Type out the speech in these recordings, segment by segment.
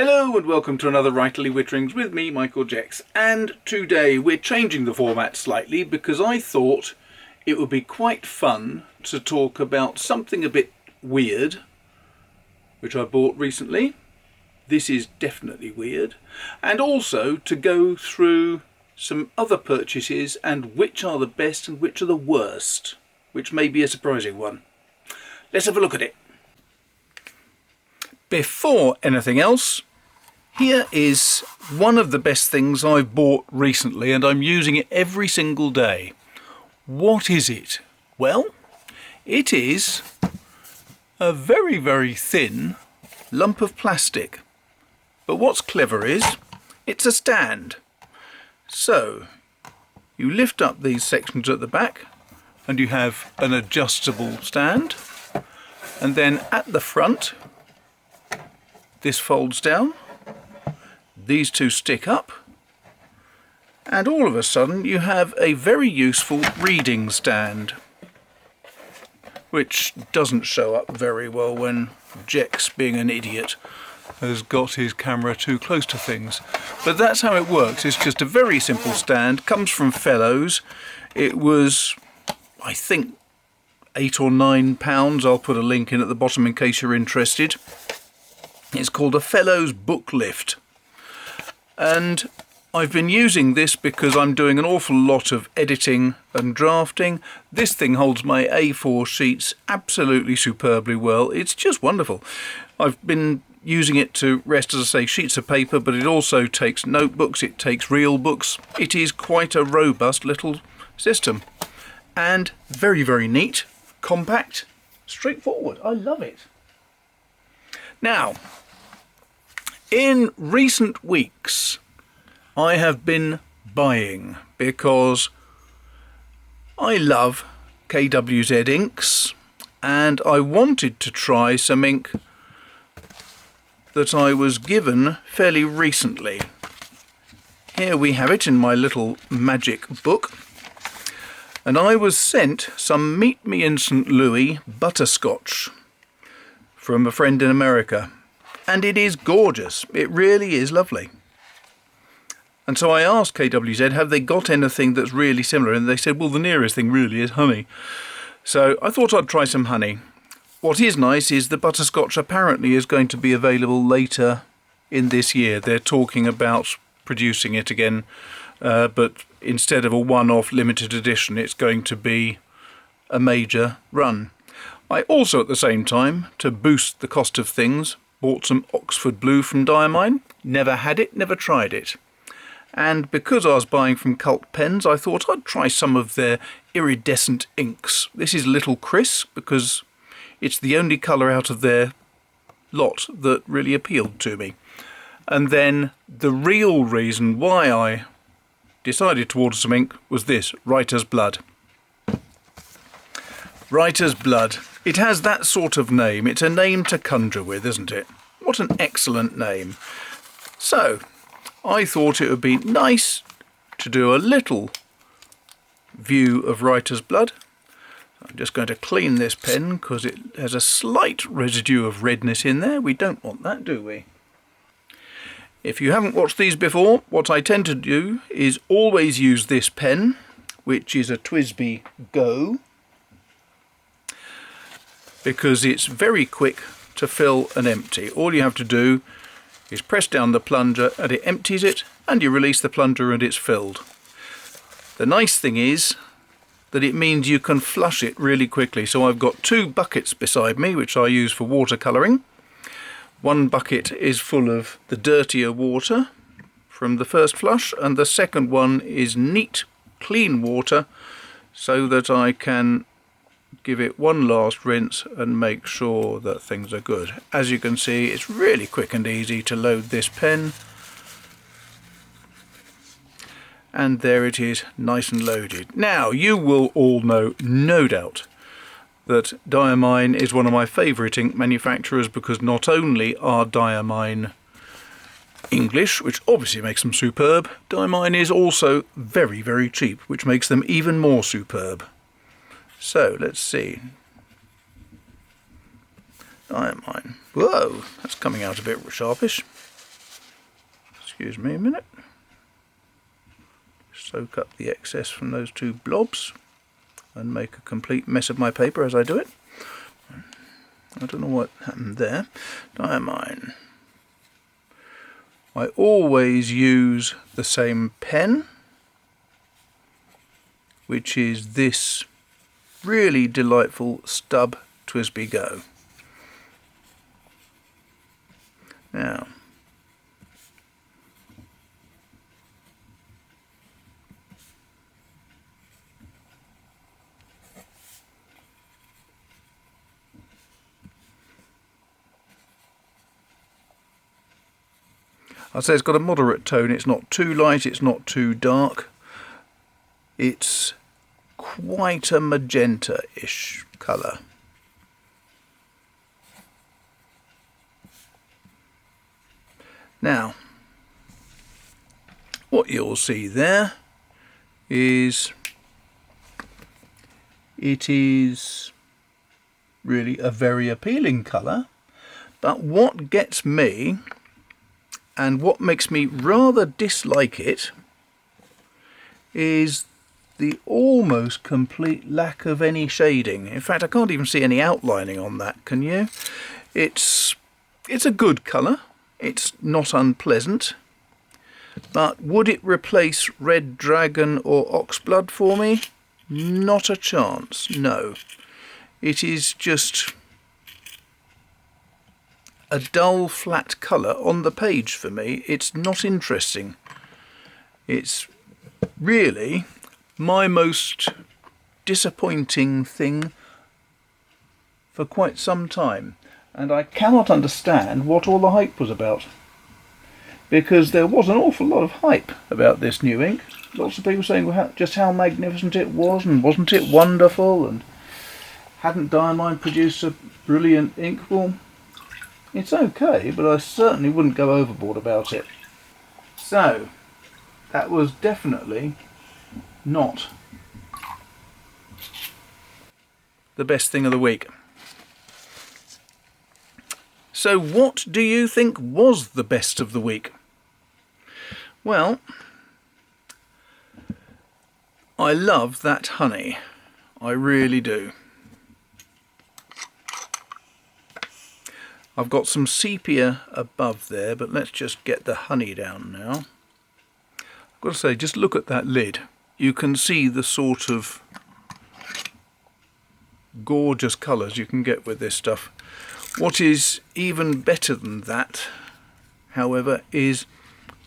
Hello and welcome to another Writerly Witterings with me, Michael Jex. And today we're changing the format slightly because I thought it would be quite fun to talk about something a bit weird, which I bought recently. This is definitely weird. And also to go through some other purchases and which are the best and which are the worst, which may be a surprising one. Let's have a look at it. Before anything else, here is one of the best things I've bought recently, and I'm using it every single day. What is it? Well, it is a very, very thin lump of plastic. But what's clever is it's a stand. So you lift up these sections at the back and you have an adjustable stand, and then at the front this folds down. These two stick up, and all of a sudden you have a very useful reading stand, which doesn't show up very well when Jex, being an idiot, has got his camera too close to things. But that's how it works. It's just a very simple stand, comes from Fellows. It was, I think, £8 or £9. I'll put a link in at the bottom in case you're interested. It's called a Fellows book lift. And I've been using this because I'm doing an awful lot of editing and drafting. This thing holds my A4 sheets absolutely superbly well. It's just wonderful. I've been using it to rest, as I say, sheets of paper, but it also takes notebooks, it takes real books. It is quite a robust little system. And very, very neat, compact, straightforward. I love it. Now, in recent weeks, I have been buying because I love KWZ inks and I wanted to try some ink that I was given fairly recently. Here we have it in my little magic book, and I was sent some Meet Me in St. Louis butterscotch from a friend in America. And it is gorgeous. It really is lovely. And so I asked KWZ, have they got anything that's really similar? And they said, well, the nearest thing really is honey. So I thought I'd try some honey. What is nice is the butterscotch apparently is going to be available later in this year. They're talking about producing it again, but instead of a one-off limited edition, it's going to be a major run. I also, at the same time, to boost the cost of things, bought some Oxford Blue from Diamine. Never had it, never tried it. And because I was buying from Cult Pens, I thought I'd try some of their iridescent inks. This is Little Chris, because it's the only colour out of their lot that really appealed to me. And then the real reason why I decided to order some ink was this, Writer's Blood. Writer's Blood. It has that sort of name. It's a name to conjure with, isn't it? What an excellent name. So, I thought it would be nice to do a little view of Writer's Blood. I'm just going to clean this pen because it has a slight residue of redness in there. We don't want that, do we? If you haven't watched these before, what I tend to do is always use this pen, which is a TWSBI Go, because it's very quick to fill and empty. All you have to do is press down the plunger and it empties it, and you release the plunger and it's filled. The nice thing is that it means you can flush it really quickly. So I've got two buckets beside me which I use for watercolouring. One bucket is full of the dirtier water from the first flush, and the second one is neat, clean water, so that I can give it one last rinse and make sure that things are good. As you can see, it's really quick and easy to load this pen. And there it is, nice and loaded. Now, you will all know, no doubt, that Diamine is one of my favourite ink manufacturers, because not only are Diamine English, which obviously makes them superb, Diamine is also very, very cheap, which makes them even more superb. So, let's see. Diamine. Whoa, that's coming out a bit sharpish. Excuse me a minute. Soak up the excess from those two blobs and make a complete mess of my paper as I do it. I don't know what happened there. Diamine. I always use the same pen, which is this really delightful Stub Twisby Go. Now, I'd say it's got a moderate tone. It's not too light, it's not too dark. It's quite a magenta-ish colour. Now, what you'll see there is it is really a very appealing colour, but what gets me and what makes me rather dislike it is the almost complete lack of any shading. In fact, I can't even see any outlining on that, can you? It's a good colour. It's not unpleasant, but would it replace Red Dragon or Oxblood for me? Not a chance, no. It is just a dull, flat colour on the page for me. It's not interesting. It's really my most disappointing thing for quite some time. And I cannot understand what all the hype was about, because there was an awful lot of hype about this new ink. Lots of people saying just how magnificent it was, and wasn't it wonderful, and hadn't Diamine produced a brilliant ink? Well, it's okay, but I certainly wouldn't go overboard about it. So, that was definitely not the best thing of the week. So what do you think was the best of the week? Well, I love that honey. I really do. I've got some sepia above there, but let's just get the honey down now. I've got to say, just look at that lid. You can see the sort of gorgeous colours you can get with this stuff. What is even better than that, however, is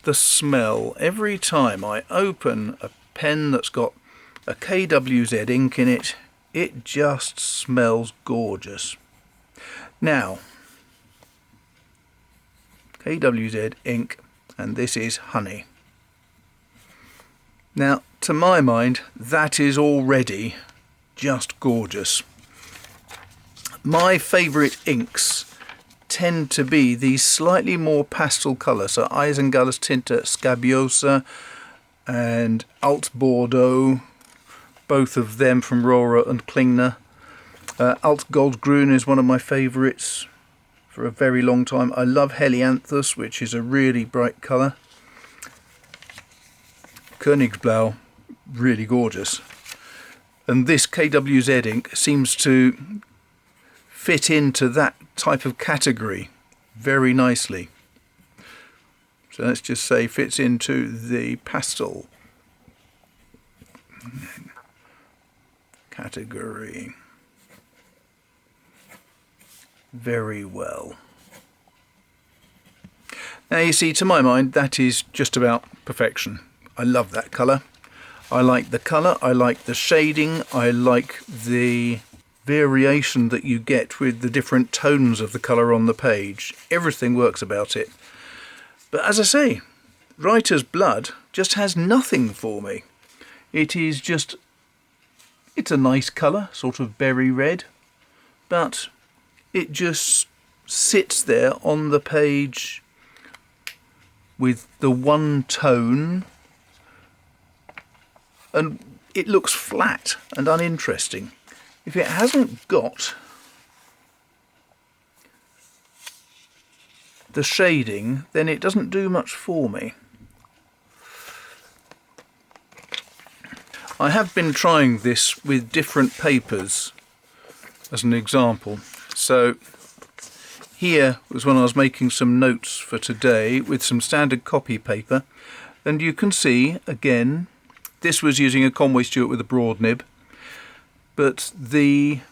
the smell. Every time I open a pen that's got a KWZ ink in it, it just smells gorgeous. Now, KWZ ink, and this is honey. Now, to my mind, that is already just gorgeous. My favourite inks tend to be these slightly more pastel colours, so Isinglass Tinta Scabiosa and Alt Bordeaux, both of them from Rora and Klingner. Alt Goldgrün is one of my favourites for a very long time. I love Helianthus, which is a really bright colour. Königsblau, really gorgeous. And this KWZ ink seems to fit into that type of category very nicely. So let's just say fits into the pastel category very well. Now you see, to my mind, that is just about perfection. I love that colour. I like the colour, I like the shading, I like the variation that you get with the different tones of the colour on the page. Everything works about it. But as I say, Writer's Blood just has nothing for me. It is just, it's a nice colour, sort of berry red, but it just sits there on the page with the one tone, and it looks flat and uninteresting. If it hasn't got the shading, then it doesn't do much for me. I have been trying this with different papers as an example. So here was when I was making some notes for today with some standard copy paper, and you can see again this was using a Conway Stewart with a broad nib, but the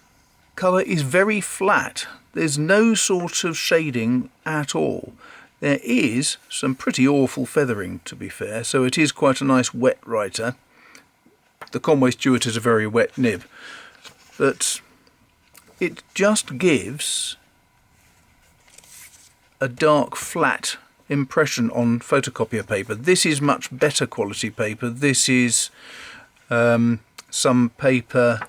colour is very flat. There's no sort of shading at all. There is some pretty awful feathering, to be fair, so it is quite a nice wet writer. The Conway Stewart is a very wet nib, but it just gives a dark flat impression on photocopier paper. This is much better quality paper. This is some paper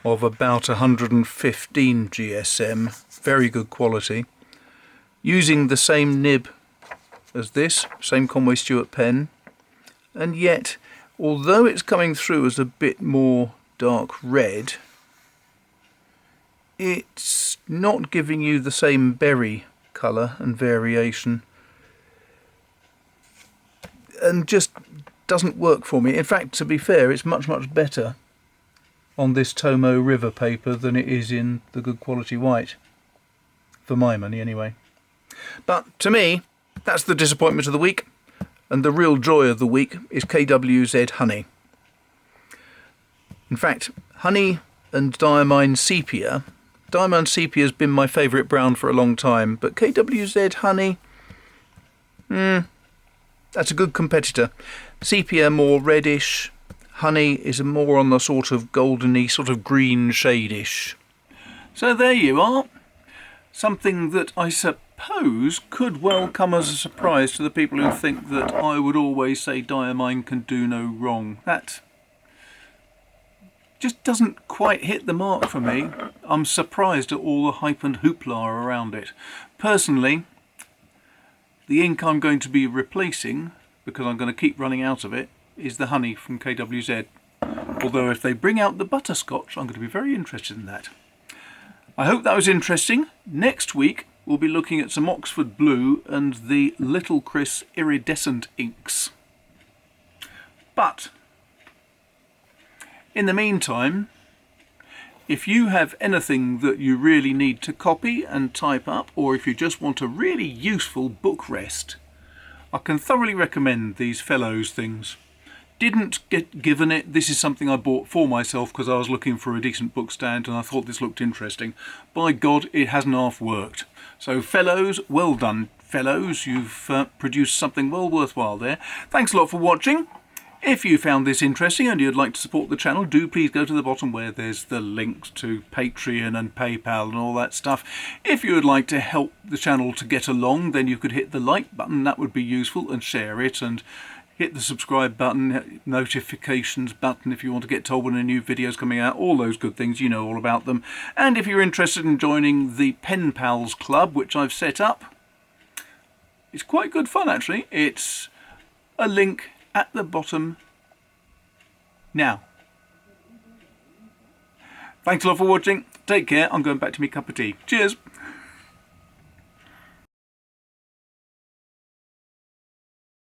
of about 115 GSM, very good quality, using the same nib as this, same Conway Stewart pen, and yet although it's coming through as a bit more dark red, it's not giving you the same berry colour and variation, and just doesn't work for me. In fact, to be fair, it's much better on this Tomo River paper than it is in the good quality white, for my money anyway. But to me, that's the disappointment of the week, and the real joy of the week is KWZ Honey. In fact, Honey and Diamine Sepia. Diamine Sepia has been my favourite brown for a long time, but KWZ Honey, that's a good competitor. Sepia more reddish, Honey is more on the sort of goldeny, sort of green shade-ish. So there you are. Something that I suppose could well come as a surprise to the people who think that I would always say Diamine can do no wrong. That just doesn't quite hit the mark for me. I'm surprised at all the hype and hoopla around it. Personally, the ink I'm going to be replacing, because I'm going to keep running out of it, is the Honey from KWZ. Although if they bring out the butterscotch, I'm going to be very interested in that. I hope that was interesting. Next week we'll be looking at some Oxford Blue and the Little Chris iridescent inks. But in the meantime, if you have anything that you really need to copy and type up, or if you just want a really useful book rest, I can thoroughly recommend these Fellows things. Didn't get given it. This is something I bought for myself because I was looking for a decent book stand and I thought this looked interesting. By God, it hasn't half worked. So Fellows, well done Fellows. You've produced something well worthwhile there. Thanks a lot for watching. If you found this interesting and you'd like to support the channel, do please go to the bottom where there's the links to Patreon and PayPal and all that stuff. If you would like to help the channel to get along, then you could hit the like button. That would be useful, and share it, and hit the subscribe button, notifications button if you want to get told when a new video is coming out. All those good things, you know all about them. And if you're interested in joining the Pen Pals Club, which I've set up, it's quite good fun actually. It's a link at the bottom now. Thanks a lot for watching. Take care. I'm going back to my cup of tea. Cheers.